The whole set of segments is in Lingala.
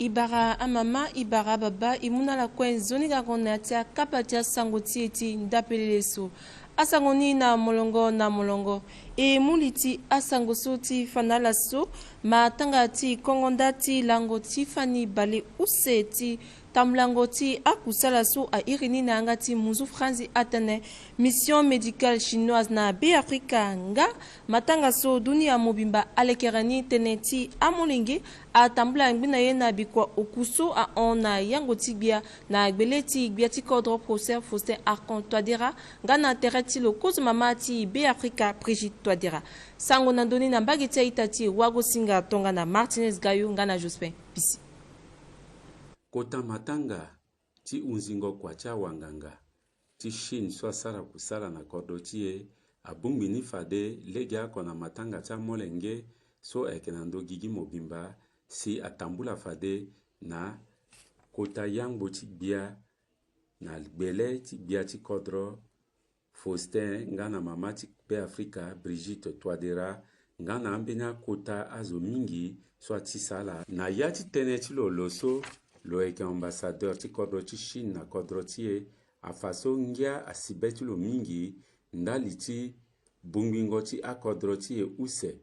ibara amama ibara baba imuna la kwenzoni ga konatia kapatia sangoti eti ndapeleso asangoni na molongo e muliti asangosoti fanala so matangati kongondati langoti fani bale useti tamlangoti akusala so a irini na angati muzu franzi atene mission médicale chinoise na be Afrika nga matanga so dunia mobimba alekerani teneti amolingi atambula ngbina yena bikwa okuso a ona yangoti bia na gbeleti gbiati kodro professeur Faustin Arcon Twadera ngana tereti lo kozo mamati be Afrika Brigitte Twadera sango na doni na mbageti itati wago singa tonga na Martinez Gayo ngana Jospin Pisi Kota matanga ti unzingo kwa cha wanganga ti shin swa sara kusala na kodotie abungbi ni fade legia kona matanga cha molenge so ekenando gigi mobimba si atambula fade na kota yangbo ti bia na gbele ti bia ti kodro Faustin ngana mama ti be Afrika Brigitte Twadera ngana ambenya kota azo mingi so ti sala na yati tene ti lo loso lo eke ambassadeur ti kodro ti Chine na kodro tie afaso ngia asibeti lo mingi ndali ti bungbingo ti akodro tie use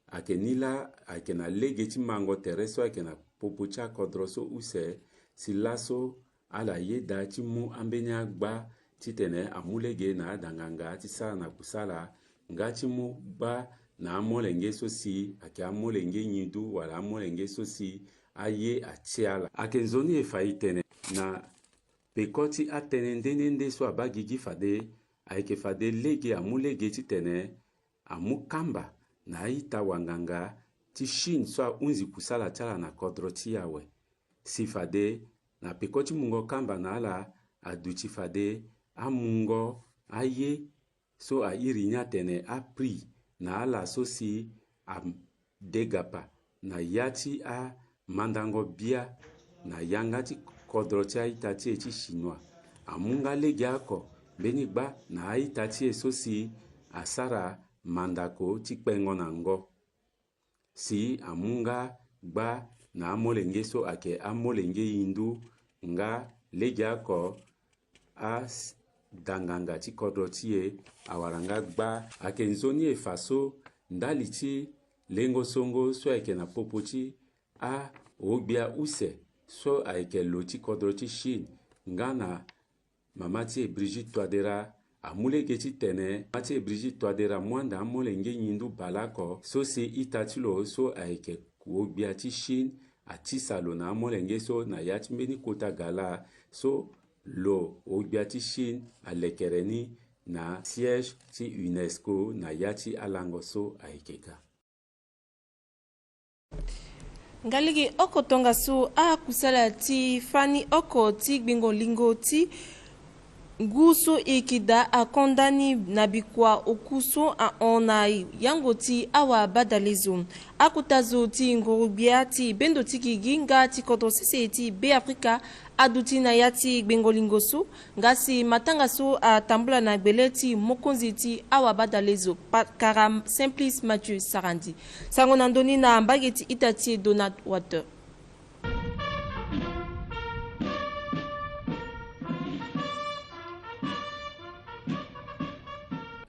ake nila ake na lege ti mango tereso ake na popo ti akodro so use si laso ala yeda ti mu ambenya gba ti tene amulege na adanganga ti sala na kusala nga ti mu gba na amolenge so si ake amolenge nyidu wala amolenge so si aye atiala akenzoni efaitene na pekoti atene ndende so abagigi fade aike fade lege amulege ti tene amukamba na aita wanganga ti Chine so unzi kusala tiala na kodro ti yawe si fade na pekoti mungo kamba na ala aduchi fade amungo aye so a irinya tene apri na ala so si degapa na yati a mandango bia na yanga ti kodro ti aita ti eti chinois amunga legi ako beni gba na aita ti eso si asara mandako ti kpengo na ngo si amunga gba na amolenge so ake amolenge yindu nga legi ako a danganga ti kodro ti e awaranga gba ake nzoni e faso ndali ti lengo songo so eke na popo ti a ogbia use so aike lo ti kodro ti Chine ngana mama ti Brigitte Twadera amulege ti tene mama ti Brigitte Twadera mwanda amolenge nyindu balako so se itati lo so aike ogbia ti Chine atisa lo na amolenge so na yati mbeni kota gala so lo ogbia ti Chine alekereni na siège ti UNESCO na yati alango so aikeka ngaligi oko tonga su a kusala ti fani oko ti gbingo lingo ti ngusu ikida a kondani na bikwa okuso a ona yango ti awa badalizo akutazo ti ngorubia ti bendo ti kiginga ti kodro sese ti be Afrika aduti na yati gbingo lingo su ngasi matanga su a tambula na gbele ti mokonzi ti awa badalizo kara Simplice Mathieu Sarandi sango na ndoni na mbageti itati Donald Water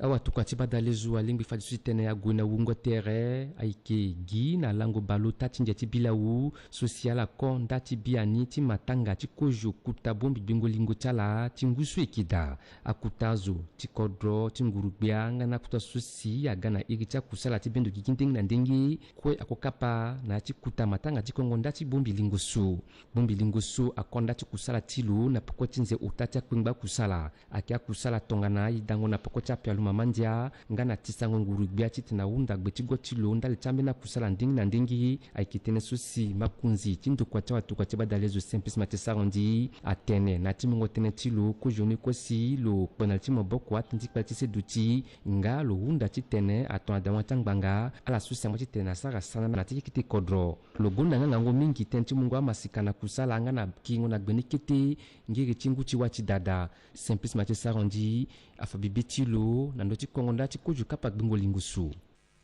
awa tukati badalezu alingbi fadi sutene ya guna wungo tere aike gi na lango balo tati njeti bilawu sosiala kon dati biani ti matanga ti kojo kuta bombi dingo lingo tiala ti ngusu ekida akutazo ti kodro ti ngurugbia ngana kuta sosi agana iri ti akusala ti bendo giginteng na ndengi kue akokapa na ti kuta matanga ti kongo ndati bombi lingo so akonda ti kusala ti lu na poko ti nze uta ti akuingba kusala ake akusala tongana idango na poko ti apialu mandia ngana tisango ngurugbia ti tena wunda gbe ti go ti lo ndali chambe na kusala ndingi na ndingi aikitene susi makunzi ti ndokua ti watuka ti badalezo Simplice Mathieu Sarandi atene na ti mingo tene ti lo kojoni kuasi lo kpena ti moboko atenti kpela ti sedu ti nga lo wunda ti tene aton adamu ti angbanga ala susi ango ti tene asara sana na ti yeki ti kodro lo gonda nga ngango mingi tene ti mungo amasika na kusala nga na kingo na gbeni kete ngiri ti ngu ti wa ti dada Simplice Mathieu Sarandi afabibi ti lo na ndo ti kongo nda ti koju kapa gbingo lingusu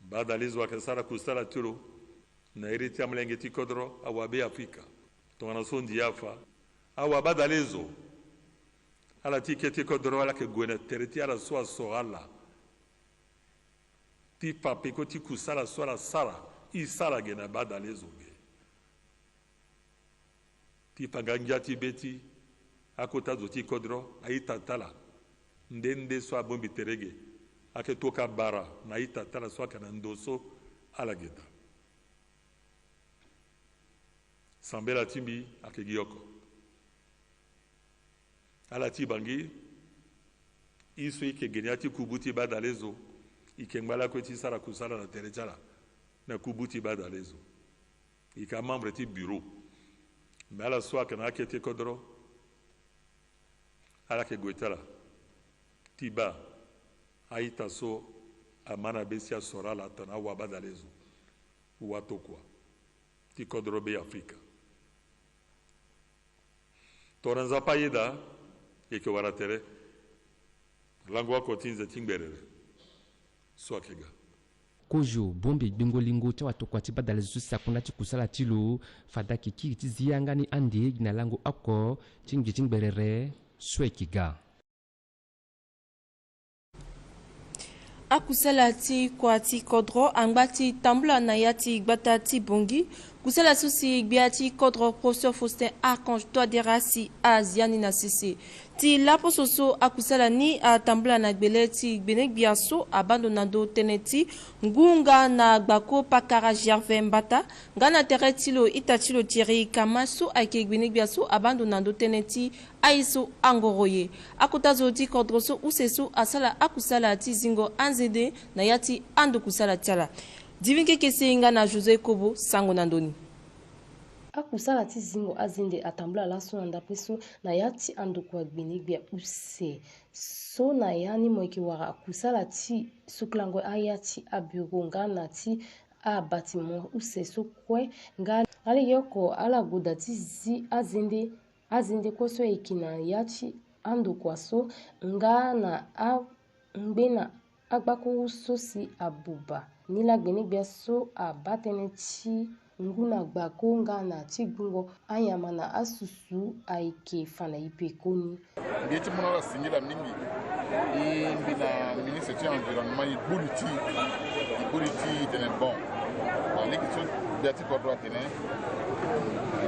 badalizo akasara kusala tilo na iri ti amlenge ti kodro awa be Afrika tongana so ndiafa awa badalezo ala tiketi kodro ala ke gwena tereti ala so ala ti papi ko ti kusala so ala sara I sala gena badalezo ge ti paganja ti beti akota zo ti kodro aita tala ndende so abombi terege ake toka bara na aita tala so kana ndoso ala geta sambela timbi ake gioko ala ti bangi iso ike geniati kubuti badalezo ike ngbala ko ti sara kusala na terechala na kubuti badalezo ika membre ti bureau mais ala so kana akete kodro ala ke goitala tiba aita so amana besia sorala tana wa badalezo watokwa ti kodro be Afrika toranza payida eke waratere langwa kotinza tingberere so akega kojo bombe bingolingo cha watokwa ti badalezo sakuna ti kusala tilo fadaki kiri ti ziyanga ni ande na lango ako tingi tingberere so ekiga akusala ti kwa ti kodro angba ti tambula na ya ti gbata ti bongi kusala susi gbia ti kodro professeur Faustin Archange Touadéra si aziani na sisi ti lapo soso akusala ni a tambula na gbele ti gbene gbia so abandonado teneti ngunga na gbako pakara Gervais Mbata ngana tere tilo ita tilo tiri kamaso ake gbene gbia so abandonado teneti aiso angoroye akutazo ti kodro so useso asala akusala ti zingo anzede na yati ando kusala tiala divinke kesenga na José Kobo sango nandoni akusala ti zingo azinde atambula la so nda peso na yati ando kwa gbinigbia use so na yani moki wara akusala ti suklango ayati abureau ngana ti a bâtiment use so kwe nga ali yoko ala goda ti zi azinde koso ekina yati ando kwa so nga na a ngbena agbako so si abuba nila gbinigbia so abatene ti nguna gbako nga na ti gungo anyama na asusu aike fana ipekoni ngeti mona la singila mingi mbina ministre ti environnement iboliti tene bon na lekiso biati kodro tene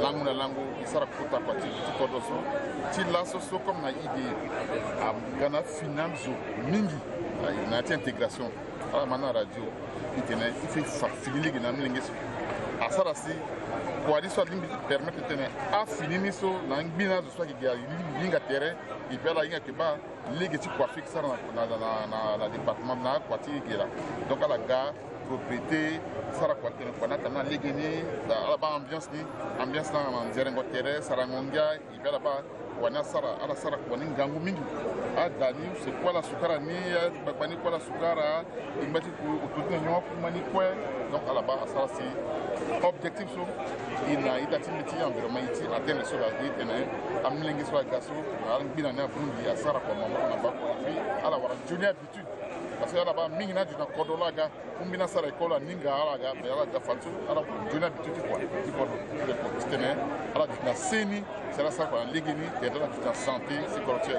langu na langu isara kuta kwa ti kodro so ti laso so comme na idée gana finance mingi na ti intégration ala mana radio itene ife faciliter gina mlenge asara si kwadi so limbi permettre tene a finini so na ngbina zo so ki ga linga terrain ibela inga ke ba lege ti kwa fixa na département na kwa ti gira donc ala ga propriété sara kwa tene kwa na lege ni ala ba ambiance na nzerengo terrain sara ngonga ibela ba wana sara ala sara kwa ngangu mingi adani se kwa la sukara ni bakani kwa la sukara imbati ku ututuna nyo ku mani kwa donc ala ba sara si objectif so ina itati miti environnement iti atteindre sur la vie tene amlengi sur la gaso ala bina na bundi ya sara kwa mama na ba ko fi ala wara junior habitude parce que ala ba mingi na juna kodola ga kumbina sara ekola ninga ala ga ala ga fantu ala junior habitude kwa ti kodo le tene ala na seni sera sa kwa ligini et de la santé psychologique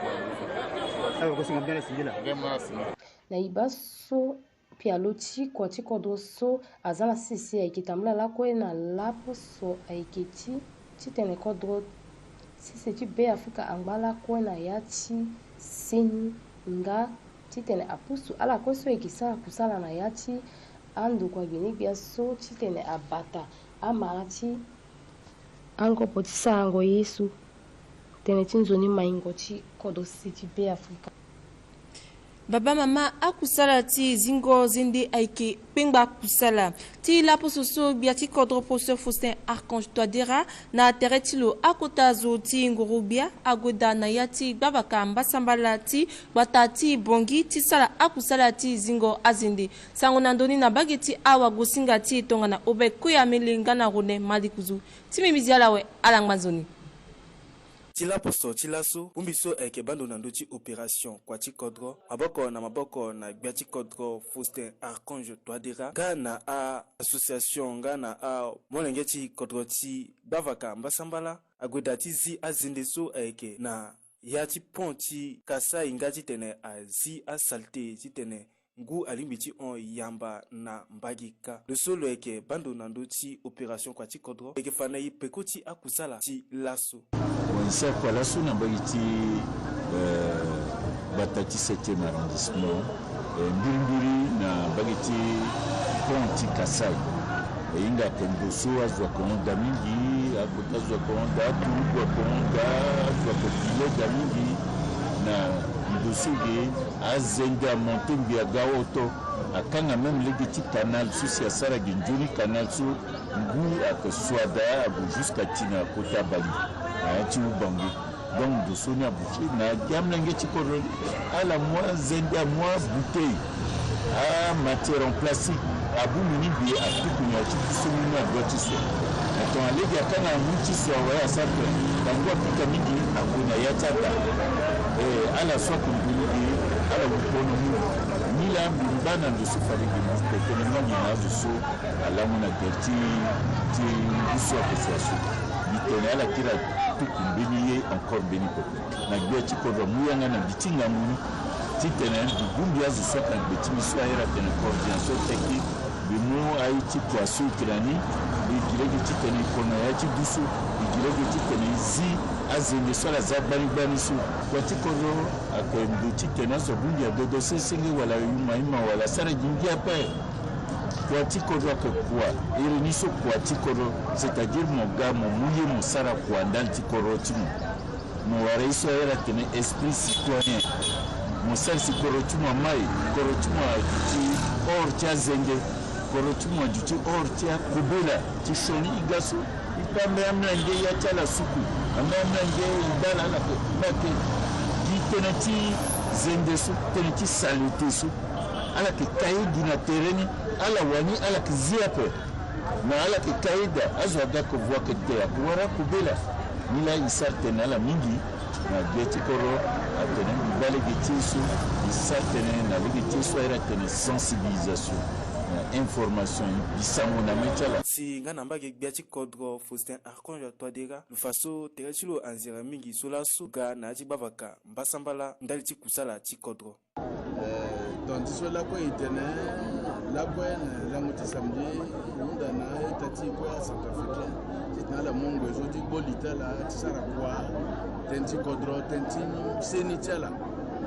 alors ko singa bele singila na ibaso pialoti kwa ti kodo so azala sisi aikitamla la ko na lapo so aiketi ti tene kodro sisi ti be Afrika angbala ko na yati seni nga ti tene apusu ala ko so ikisa kusala na yati ando kwa gini bia so ti tene abata amati ango poti sango Yesu tene tinzoni maingo ti kodo siti be Afrika baba mama akusala ti zingo zinde aike pengba kusala ti lapo soso biati kodro professeur Faustin Archange Touadéra na teretilo akota zo ti ngorubia agoda na yati babaka mbasambala ti bata ti bongi ti sala akusala ti zingo azinde sango na ndoni na bageti awa gosinga ti tonga na obe kuya melenga na rone malikuzu ti mimizi alawe alangmazoni tila poso tila so pumbiso eke bando na ndoti opération kwa tikodro maboko na gbia tikodro Faustin Archange Touadéra gana a association gana a molenge tikodro ti bavaka mbasambala agwedati zi azinde so eke na yati ponti kasa ingati tene azi asalte ti tene ngu alimbiti on yamba na mbagika le solo eke bando na ndoti opération kwa tikodro eke fana yi pekoti akusala ti laso Isa kwa laso na bagiti batati 7e arrondissement mbiri na bagiti ponti Kasai inga pendoso azwa konda mingi akutazwa konda turugwa konda azwa kopile mingi na ndosige azenda montembi ya gaoto akanga même legiti canal susi ya sara ginjuni canal su ngu akaswada abu jusqu'à tina kota bali ayati ubangi donc de sonia bouché na gamlenge tikoro ala moi zenda moi bouteille a matière en plastique abu minibi atukunya tikusumi na dotiso aton alegi akanga muti so wa sape bangwa pika mingi akuna yatata ala so kumbuli ala bukono ni la mbana ndo sifari gina ekonomia ni na so ala mona gerti ti uso association bitona ala kira tukumbeni encore beni ko na gbechi ko muyanga na bitinga muni titene dugumbi azu soka betimi soira tene coordination technique bimo aiti kwa sukrani bigirege titene kono yati dusu bigirege titene zi azenge sola za bani su kwa tikoro akwendo titene so bungi ya dodo sengi wala yuma wala sara jingi apa kwa tikoro kwa ili niso kwa tikoro c'est-à-dire mon gars mon mouillé mon sara kwa ndal tikoro timo mon waraiso era tene esprit citoyen mon sel sikoro timo mai koro timo ti or tia zenge koro timo ti or tia kubula ti shoni igaso ipambe amnange ya tala suku amnange ibala la ke teneti zenge su teneti salute su ala ke kaidi na tereni ala wani ala ke ziape na ala ke kaida azwaga ko voa ke te akwara kubela nila isarte na la mingi na geti koro atene bale getisu isatene na getisu era tene sensibilisation information bisango na metala si ngana mbage gbiati kodro Faustin Archange Touadéra lufaso terechilo anzira mingi sola suga na ati bavaka mbasambala ndali ti kusala ti kodro donc so la ko itene la boyenne la moti samedi nda na tati ko centrafricain titna la mongo ezoti bolita la tsara kwa tenti kodro tenti seni tala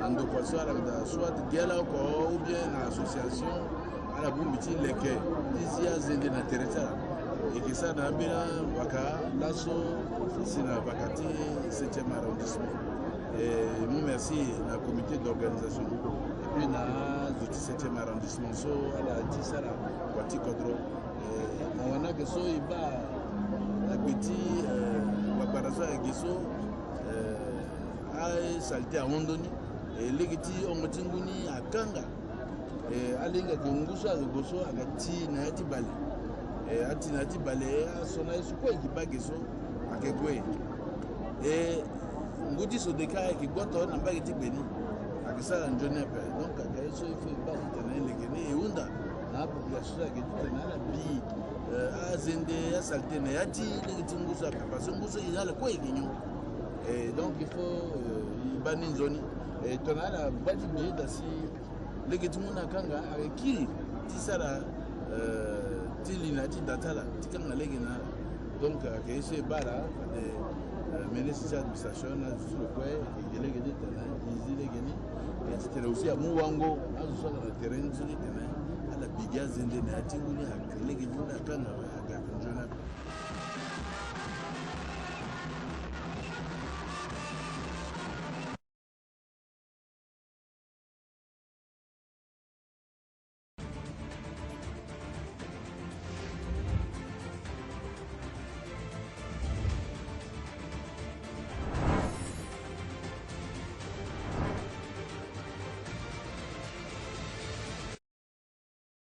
ando kwa so ala soit gela ko ou bien na association ala bumbiti leke dizia zende na territoire et que ça na bila waka laso sina bakati 7e arrondissement et nous merci la comité d'organisation et puis na 17e arrondissement so ala tisara kwati kodro na wana que so iba la petit la baraza egiso ai salté à Hondoni et legiti omotinguni akanga alinga kunguso agoso agati na yati bale ati na yati bale sona suko ikibageso akekwe nguti so deka ikigwato na mbagi tibeni akisala njone pe donc akayeso ife ba itana legene eunda na population akiti na la bi azende asalte na yati legiti nguso pe parce nguso inala ko ikinyo donc il faut ibani nzoni tonala bati bi dasi legeti muna kanga akili tisala tilina ti datala tikanga legena donc akese bara de ministre administration na sur le quoi legedi tana izi legeni et c'était aussi à Muwango azo na terrain sur le terrain ala biga zende na tinguni legedi na kanga aka njona